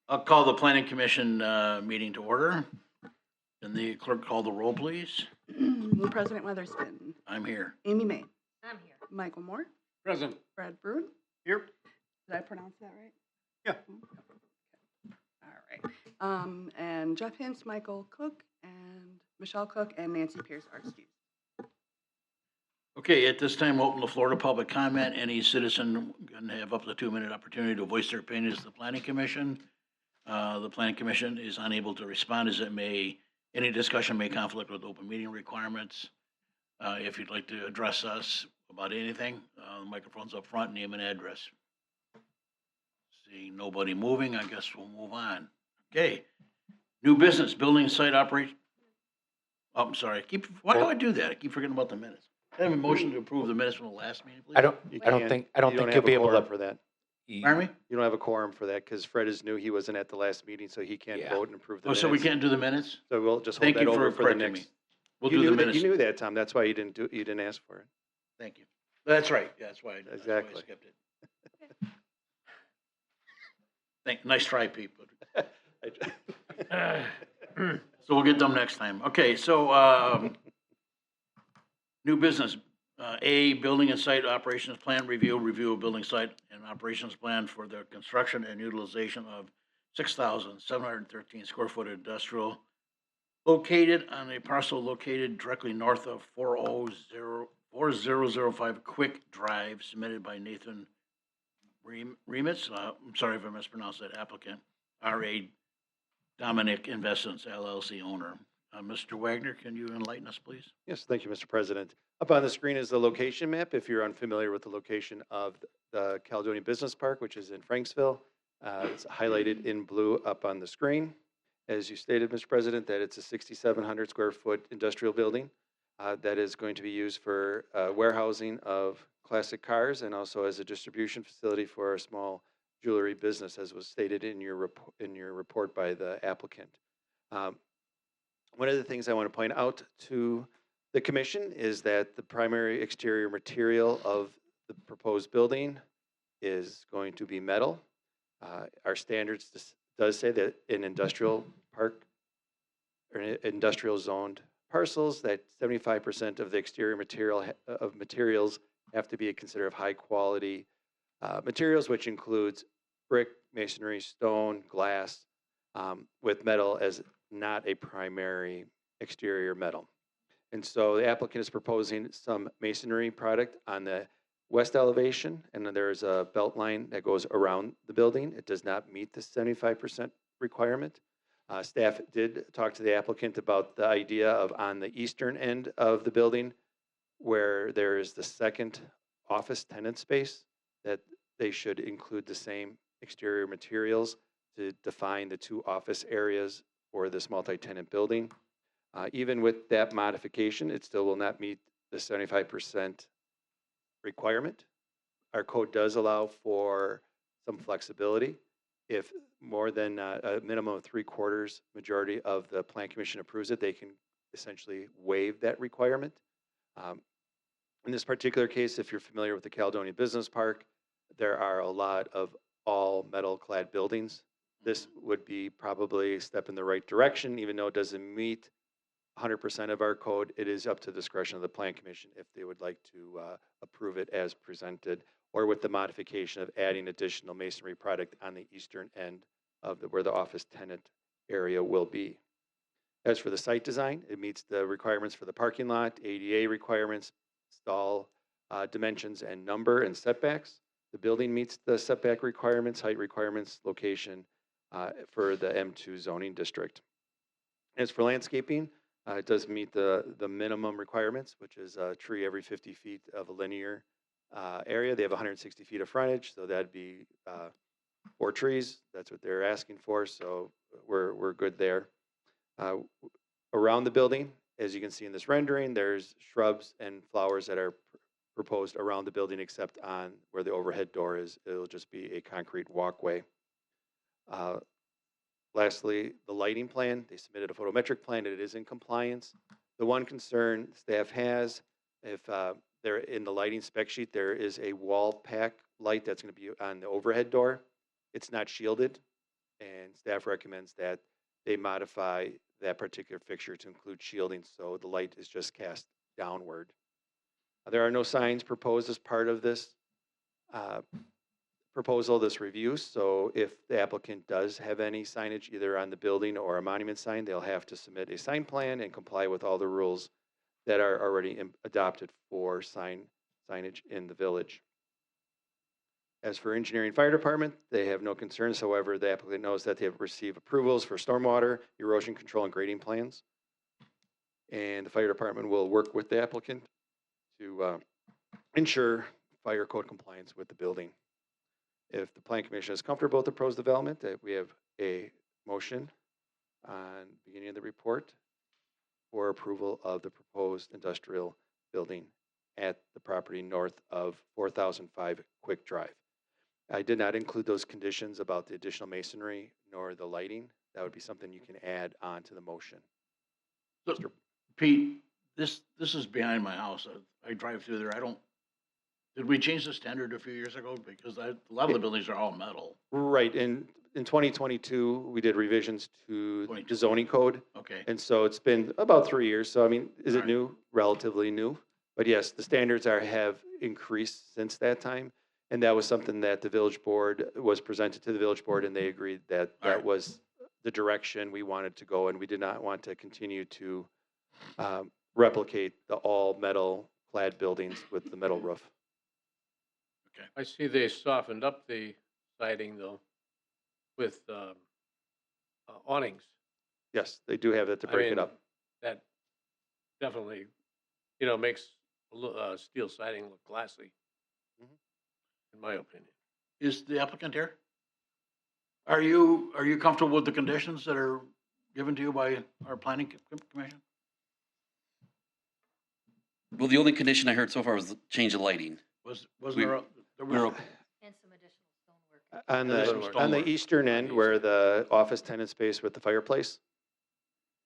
I'll call the planning commission meeting to order. Can the clerk call the roll, please? President Weatherspoon, I'm here. Amy May, I'm here. Michael Moore, Present. Brad Brew. Here. Did I pronounce that right? Yeah. All right. And Jeff Hintz, Michael Cook, and Michelle Cook, and Nancy Pierce are excused. Okay, at this time, open the floor to public comment. Any citizen can have up to 2-minute opportunity to voice their opinions to the planning commission. The planning commission is unable to respond as any discussion may conflict with open meeting requirements. If you'd like to address us about anything, the microphone's up front, name and address. See nobody moving, I guess we'll move on. Okay. New business, building site operation. Oh, I'm sorry. Why do I do that? I keep forgetting about the minutes. Can I have a motion to approve the minutes from the last meeting, please? I don't can't. think You don't you'll have be a able quorum to. for that. Pardon me? You don't have a quorum for that because Fred is new. He wasn't at the last meeting, so he can't Yeah. vote and approve the Oh, minutes. so we can't do the minutes? So we'll just hold Thank that you over for for the correcting me. next. We'll You do the knew that, minutes. you knew that, Tom. That's why you didn't ask for it. Thank you. That's right. Yeah, that's why I Exactly. skipped it. Nice try, Pete. So we'll get them next time. Okay, so, new business. A, building and site operations plan review of building site and operations plan for the construction and utilization of 6,713 square foot industrial located on a parcel located directly north of 4005 Quick Drive, submitted by Nathan Remitz. I'm sorry if I mispronounced that applicant. R.A. Dominic Investments LLC owner. Mr. Wagner, can you enlighten us, please? Yes, thank you, Mr. President. Up on the screen is the location map. If you're unfamiliar with the location of the Caledonia Business Park, which is in Franksville, it's highlighted in blue up on the screen. As you stated, Mr. President, that it's a 6,700 square foot industrial building that is going to be used for warehousing of classic cars and also as a distribution facility for a small jewelry business, as was stated in your report by the applicant. One of the things I want to point out to the commission is that the primary exterior material of the proposed building is going to be metal. Our standards does say that in industrial park or industrial zoned parcels, that 75% of the exterior materials have to be considered of high quality materials, which includes brick, masonry, stone, glass, with metal as not a primary exterior metal. And so the applicant is proposing some masonry product on the west elevation, and then there's a belt line that goes around the building. It does not meet the 75% requirement. Staff did talk to the applicant about the idea of on the eastern end of the building, where there is the second office tenant space, that they should include the same exterior materials to define the two office areas for this multi-tenant building. Even with that modification, it still will not meet the 75% requirement. Our code does allow for some flexibility. If more than a minimum of 3/4 majority of the plan commission approves it, they can essentially waive that requirement. In this particular case, if you're familiar with the Caledonia Business Park, there are a lot of all metal clad buildings. This would be probably a step in the right direction, even though it doesn't meet 100% of our code. It is up to the discretion of the plan commission if they would like to approve it as presented, or with the modification of adding additional masonry product on the eastern end of where the office tenant area will be. As for the site design, it meets the requirements for the parking lot, ADA requirements, stall dimensions and number and setbacks. The building meets the setback requirements, height requirements, location for the M2 zoning district. As for landscaping, it does meet the minimum requirements, which is a tree every 50 feet of a linear area. They have 160 feet of frontage, so that'd be 4 trees. That's what they're asking for, so we're good there. Around the building, as you can see in this rendering, there's shrubs and flowers that are proposed around the building, except on where the overhead door is. It'll just be a concrete walkway. Lastly, the lighting plan. They submitted a photometric plan, and it is in compliance. The one concern staff has, if they're in the lighting spec sheet, there is a wall pack light that's going to be on the overhead door. It's not shielded. and staff recommends that they modify that particular fixture to include shielding, so the light is just cast downward. There are no signs proposed as part of this uh, proposal, this review, so if the applicant does have any signage, either on the building or a monument sign, they'll have to submit a sign plan and comply with all the rules that are already adopted for signage in the village. As for engineering fire department, they have no concerns. However, the applicant knows that they have received approvals for stormwater, erosion control, and grading plans. And the fire department will work with the applicant to ensure fire code compliance with the building. If the plan commission is comfortable with the proposed development, that we have a motion on beginning of the report for approval of the proposed industrial building at the property north of 4005 Quick Drive. I did not include those conditions about the additional masonry nor the lighting. That would be something you can add on to the motion. So, Pete, this is behind my house. I drive through there. Did we change the standard a few years ago? Because a lot of the buildings are all metal. Right, in 2022, we did revisions to 22. the zoning code. Okay, And so it's been about 3 years. So I mean, is it Alright. new? Relatively new. But yes, the standards have increased since that time. And that was something that the village board was presented to the village board, and they agreed that that Alright. was the direction we wanted to go. And we did not want to continue to replicate the all metal clad buildings with the metal roof. I see they softened up the siding though with awnings. Yes, they do have that to I break it mean, up. That definitely, makes steel siding look classy, Mhm. in my opinion. is the applicant here? Are you comfortable with the conditions that are given to you by our planning commission? Well, the only condition I heard so far was the change of lighting. Wasn't We- there, there we were- was, And some additional stonework. On There's the, some on the stonework. eastern end On where east. the office tenant space with the fireplace,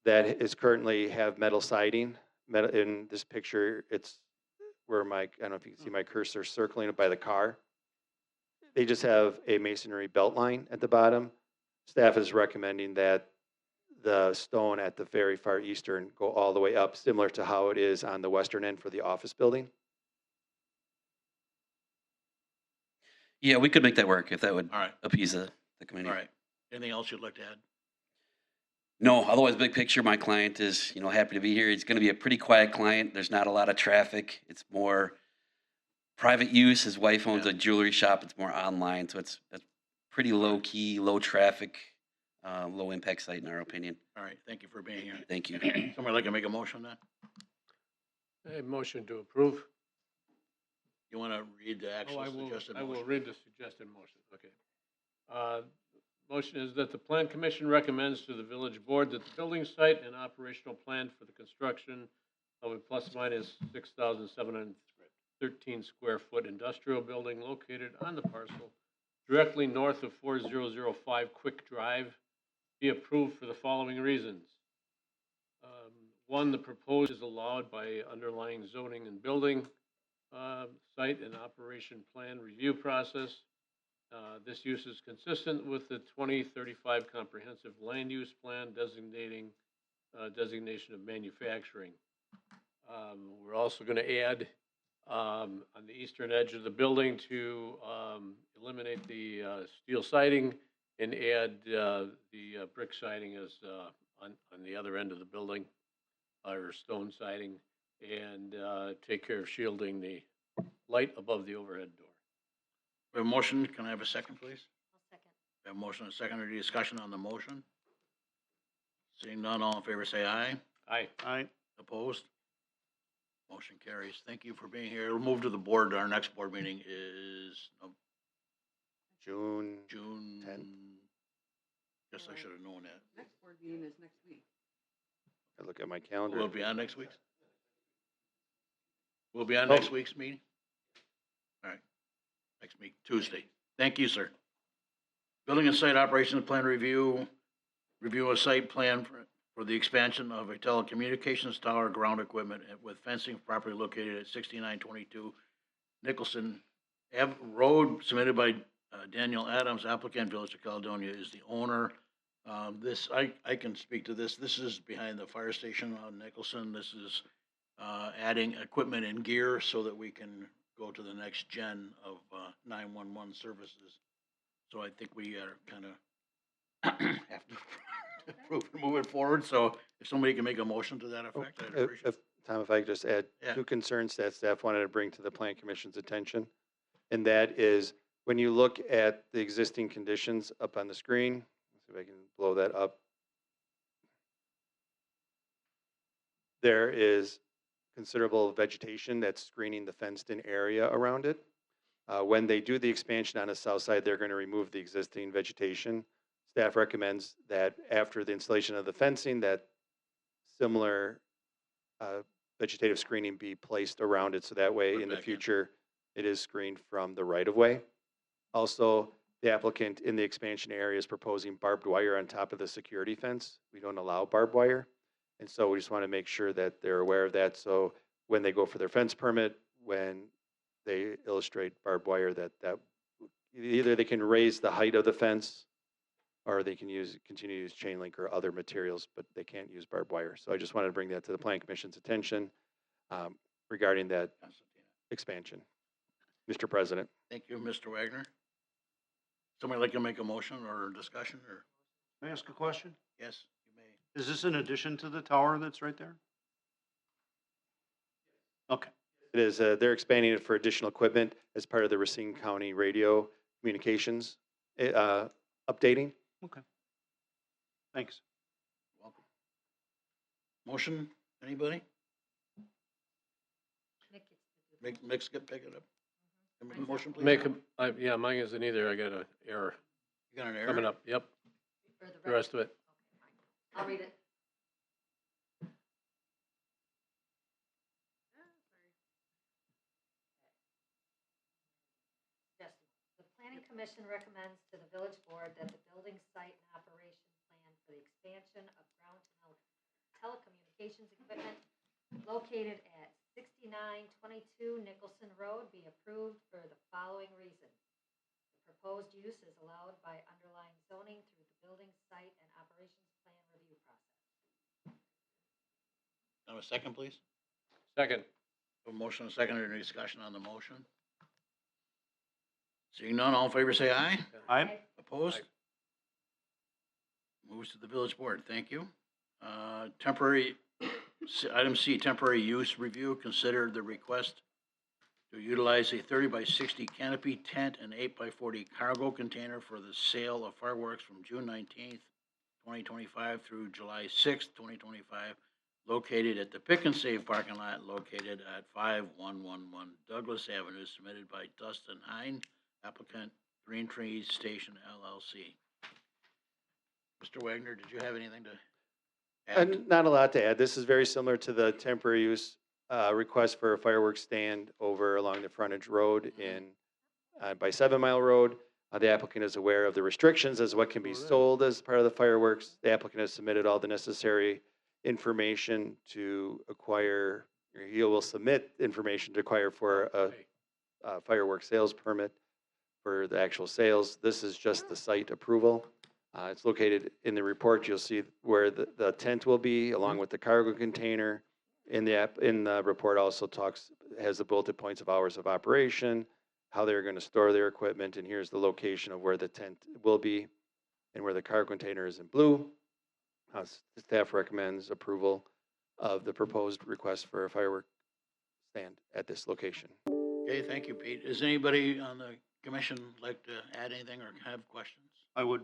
that is currently have metal siding. Metal, in this picture, it's where I don't know if you can see my cursor circling it by the car. They just have a masonry belt line at the bottom. Staff is recommending that the stone at the very far eastern go all the way up, similar to how it is on the western end for the office building. Yeah, we could make that work if that would all right, appease the committee. all right. Anything else you'd like to add? No, otherwise, big picture, my client is, happy to be here. He's going to be a pretty quiet client. There's not a lot of traffic. It's more private use. His wife owns Yeah. a jewelry shop. It's more online, so that's pretty low key, low traffic, low impact site in our opinion. All right, thank you for being here. Thank you. Somebody like to make a motion on that? A motion to approve. You want to read the actual suggested I will motion? read the suggested motion, okay. Motion is that the Plan Commission recommends to the village board that the building site and operational plan for the construction of a plus minus 6,713 square foot industrial building located on the parcel directly north of 4005 Quick Drive be approved for the following reasons. One, the proposed is allowed by underlying zoning and building site and operation plan review process. This use is consistent with the 2035 comprehensive land use plan designating designation of manufacturing. We're also going to add on the eastern edge of the building to eliminate the steel siding and add the brick siding as on the other end of the building, or stone siding, and take care of shielding the light above the overhead door. We have a motion, can I have a second, please? I'll second. We have a motion and a second, any discussion on the motion? Seeing none, all in favor say aye. Aye. Aye. Opposed? Motion carries. Thank you for being here. We'll move to the board. Our next board meeting is June, June. 10th. Guess I should have known that. Next board meeting is next week. I look at my calendar. Will it be on next week's? Will it be on Oh. next week's meeting? All right, next week, Tuesday. Thank you, sir. Building and site operations plan review a site plan for the expansion of a telecommunications tower ground equipment with fencing property located at 6922 Nicholson Road, submitted by Daniel Adams, applicant, Village of Caledonia, is the owner. This, I can speak to this. This is behind the fire station on Nicholson. This is adding equipment and gear so that we can go to the next gen of 911 services. So I think we are kind of have to move it forward. So if somebody can make a motion to that effect, I'd appreciate it. Tom, if I could just add Yeah. 2 concerns that staff wanted to bring to the Plan Commission's attention. And that is, when you look at the existing conditions up on the screen, let's see if I can blow that up. There is considerable vegetation that's screening the fenced-in area around it. When they do the expansion on the south side, they're going to remove the existing vegetation. Staff recommends that after the installation of the fencing, that similar vegetative screening be placed around it, so that way Put in the back in. future, it is screened from the right-of-way. Also, the applicant in the expansion area is proposing barbed wire on top of the security fence. We don't allow barbed wire. And so we just want to make sure that they're aware of that. So when they go for their fence permit, when they illustrate barbed wire, that either they can raise the height of the fence or they can continue to use chain link or other materials, but they can't use barbed wire. So I just wanted to bring that to the Plan Commission's attention regarding that expansion. Mr. President. Thank you, Mr. Wagner. Somebody like to make a motion or discussion, or, May I ask a question? yes, you may. Is this in addition to the tower that's right there? Okay, It is, they're expanding it for additional equipment as part of the Racine County radio communications updating. thanks. Welcome. Motion, anybody? Nick gets to do Pick it up. Make a motion, please. Yeah, mine isn't either. I got an error You got an error? coming up. Yep, for the rest of it. I'll read it. Yes. The Planning Commission recommends to the village board that the building site and operation plan for the expansion of ground telecommunications equipment located at 6922 Nicholson Road be approved for the following reasons. The proposed use is allowed by underlying zoning through the building site and operations plan review process. Have a second, please? Second. A motion, a second, or any discussion on the motion? Seeing none, all in favor say aye. Aye. Opposed? Moves to the village board, thank you. Temporary, item C, temporary use review, consider the request to utilize a 30 by 60 canopy tent and 8 by 40 cargo container for the sale of fireworks from June 19th, 2025 through July 6th, 2025, located at the Pick and Save parking lot located at 5111 Douglas Avenue, submitted by Dustin Hine, applicant Green Trees Station LLC. Mr. Wagner, did you have anything to add? And not a lot to add. This is very similar to the temporary use request for a fireworks stand over along the frontage road by 7 Mile Road. The applicant is aware of the restrictions as what can be sold as part of the fireworks. The applicant has submitted all the necessary information to acquire, or he will submit information to acquire for a fireworks sales permit for the actual sales. This is just the site approval. It's located in the report. You'll see where the tent will be along with the cargo container. In the report also has the bulleted points of hours of operation, how they're going to store their equipment, and here's the location of where the tent will be and where the cargo container is in blue. Staff recommends approval of the proposed request for a firework stand at this location. Okay, thank you, Pete. Is anybody on the commission like to add anything or have questions? I would,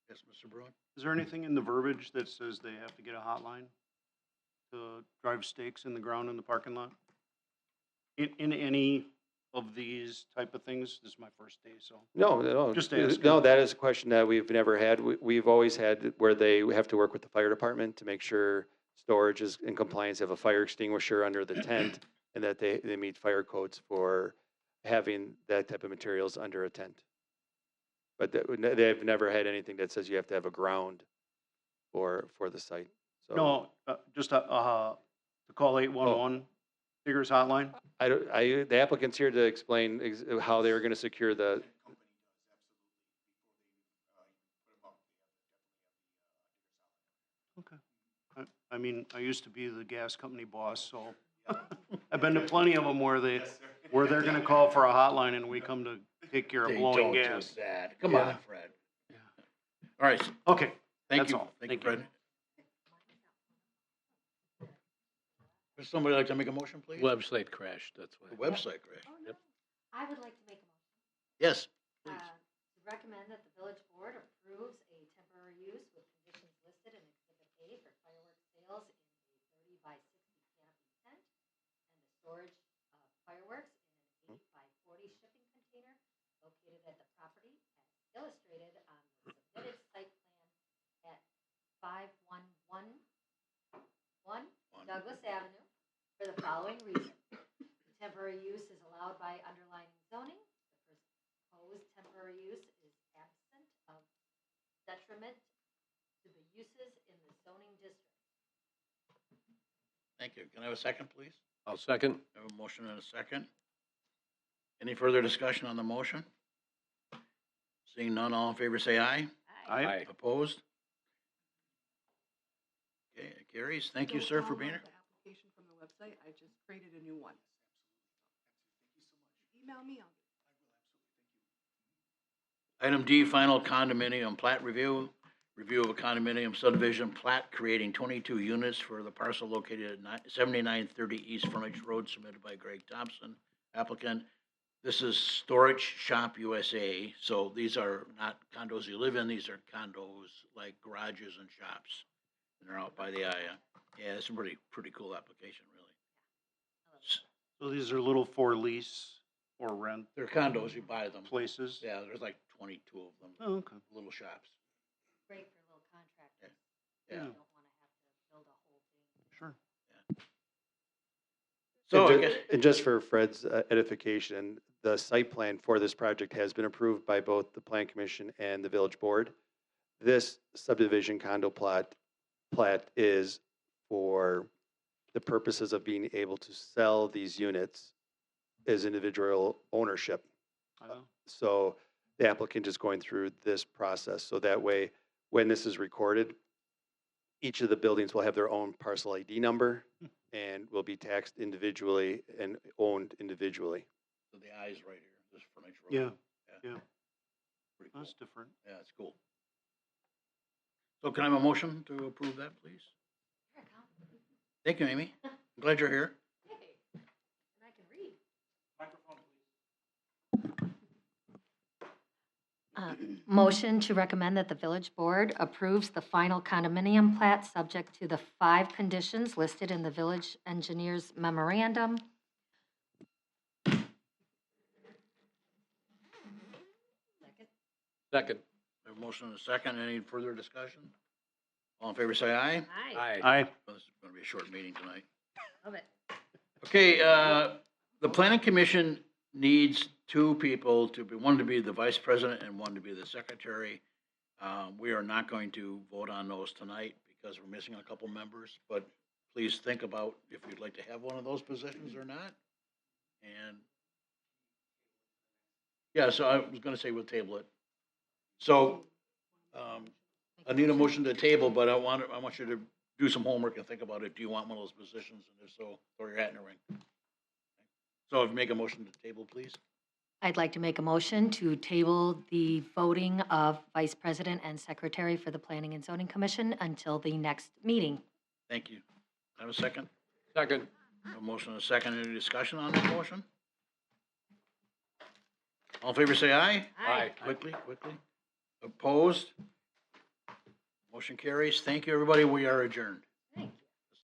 Yes, Mr. Bruin? is there anything in the verbiage that says they have to get a hotline to drive stakes in the ground in the parking lot? In any of these type of things? This is my first day, so. No, Just asking. no, that is a question that we've never had. We've always had where they have to work with the fire department to make sure storage is in compliance, have a fire extinguisher under the tent, and that they meet fire codes for having that type of materials under a tent. But they've never had anything that says you have to have a ground for the site. So No, just to call 811, Digger's hotline? the applicant's here to explain how they were going to secure the, I mean, I used to be the gas company boss, so I've been to plenty of them where they're gonna call for a hotline and we come to take care of They blowing don't do gas. that. Come Yeah. on, Fred. All right, Okay, thank That's you. all. Thank you, Thank you. Fred. Would somebody like to make a motion, please? Website crashed, that's why. The website, Greg. I would like to make a motion. Yes, please. To recommend that the village board approves a temporary use with conditions listed in Exhibit A for fireworks sales in a 30 by 60 canopy tent and the storage of fireworks in an 8 by 40 shipping container located at the property as illustrated on the submitted site plan at 5111 Douglas Avenue for the following reason. The temporary use is allowed by underlying zoning. The proposed temporary use is absent of detriment to the uses in the zoning district. Thank you. Can I have a second, please? I'll second. I have a motion and a second. Any further discussion on the motion? Seeing none, all in favor say aye. Aye. Opposed? Okay, it carries. Thank you, So sir, for download being here. the application from the website. I just created a new one. Email me. Item D, final condominium plat review. Review of a condominium subdivision plat creating 22 units for the parcel located at 7930 East Frontage Road, submitted by Greg Thompson, applicant. This is Storage Shop USA, so these are not condos you live in, these are condos like garages and shops. And they're out by the area. Yeah, it's a pretty cool application, really. so these are little for lease or rent They're condos, you buy them. places? Yeah, there's like 22 of them, Oh, okay. little shops. Great for little contractors. Yeah. You don't want to have to build a whole thing. Sure. So I And guess, and just for Fred's edification, the site plan for this project has been approved by both the Plan Commission and the Village Board. This subdivision condo plat is for the purposes of being able to sell these units as individual ownership. So the applicant is going through this process. So that way, when this is recorded, each of the buildings will have their own parcel ID number and will be taxed individually and owned individually. so the eye's right here, this Frontage Road. Yeah, yeah. Pretty cool. That's different. Yeah, it's cool. So can I have a motion to approve that, please? Here, come. Thank you, Amy. I'm glad you're here. Hey, and I can read. Motion to recommend that the village board approves the final condominium plat subject to the 5 conditions listed in the village engineer's memorandum. Second. Second. We have a motion and a second. Any further discussion? All in favor, say aye. Aye. Aye. Well, this is gonna be a short meeting tonight. Love it. Okay, the planning commission needs 2 people to be, one to be the vice president and one to be the secretary. We are not going to vote on those tonight because we're missing a couple members, but please think about if you'd like to have one of those positions or not. And, yeah, so I was gonna say we'll table it. So, I need a motion to table, but I want you to do some homework and think about it. Do you want one of those positions? And if so, throw your hat in the ring. So if you make a motion to table, please. I'd like to make a motion to table the voting of vice president and secretary for the Planning and Zoning Commission until the next meeting. Thank you. Have a second? Second. A motion and a second. Any discussion on that motion? All in favor, say aye. Aye. Quickly. Opposed? Motion carries. Thank you, everybody. We are adjourned.